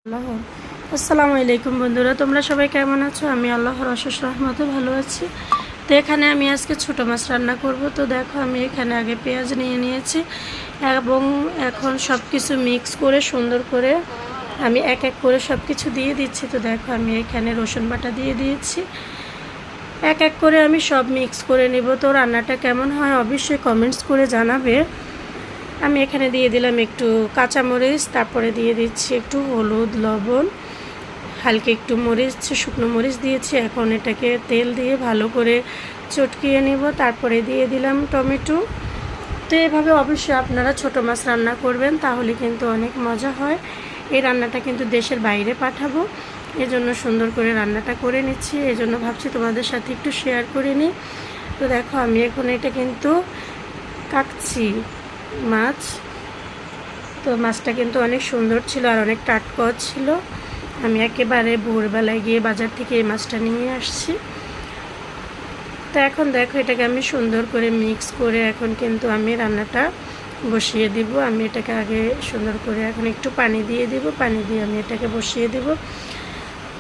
আল্লাহ আসসালামু আলাইকুম বন্ধুরা, তোমরা সবাই কেমন আছো? আমি আল্লাহর অশেষ রহমতে ভালো আছি। তো এখানে আমি আজকে ছোটো মাছ রান্না করব। তো দেখো, আমি এখানে আগে পেঁয়াজ নিয়ে নিয়েছি এবং এখন সব কিছু মিক্স করে সুন্দর করে আমি এক এক করে সব কিছু দিয়ে দিচ্ছি। তো দেখো, আমি এখানে রসুন বাটা দিয়ে দিয়েছি। এক এক করে আমি সব মিক্স করে নেব। তো রান্নাটা কেমন হয় অবশ্যই কমেন্টস করে জানাবে। আমি এখানে দিয়ে দিলাম একটু কাঁচামরিচ, তারপরে দিয়ে দিচ্ছি একটু হলুদ, লবণ, হালকা একটু মরিচ, শুকনো মরিচ দিয়েছি। এখন এটাকে তেল দিয়ে ভালো করে চটকিয়ে নেব। তারপরে দিয়ে দিলাম টমেটো। তো এভাবে অবশ্যই আপনারা ছোটো মাছ রান্না করবেন, তাহলে কিন্তু অনেক মজা হয়। এই রান্নাটা কিন্তু দেশের বাইরে পাঠাবো, এজন্য সুন্দর করে রান্নাটা করে নিচ্ছি। এজন্য ভাবছি তোমাদের সাথে একটু শেয়ার করে নিই। তো দেখো, আমি এখন এটা কিন্তু কাটছি মাছ। তো মাছটা কিন্তু অনেক সুন্দর ছিল আর অনেক টাটকাও ছিল। আমি একেবারে ভোরবেলায় গিয়ে বাজার থেকে এই মাছটা নিয়ে আসছি। তো এখন দেখো, এটাকে আমি সুন্দর করে মিক্স করে এখন কিন্তু আমি রান্নাটা বসিয়ে দিব। আমি এটাকে আগে সুন্দর করে এখন একটু পানি দিয়ে দিব, পানি দিয়ে আমি এটাকে বসিয়ে দিব।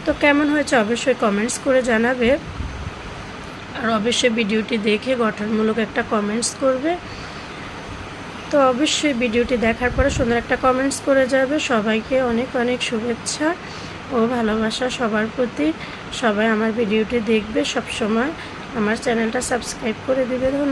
তো কেমন হয়েছে অবশ্যই কমেন্টস করে জানাবে, আর অবশ্যই ভিডিওটি দেখে গঠনমূলক একটা কমেন্টস করবে। তো অবশ্যই ভিডিওটি দেখার পরে সুন্দর একটা কমেন্টস করে যাবে। সবাইকে অনেক অনেক শুভেচ্ছা ও ভালোবাসা সবার প্রতি। সবাই আমার ভিডিওটি দেখবে, সব সময় আমার চ্যানেলটা সাবস্ক্রাইব করে দেবে। ধন্যবাদ।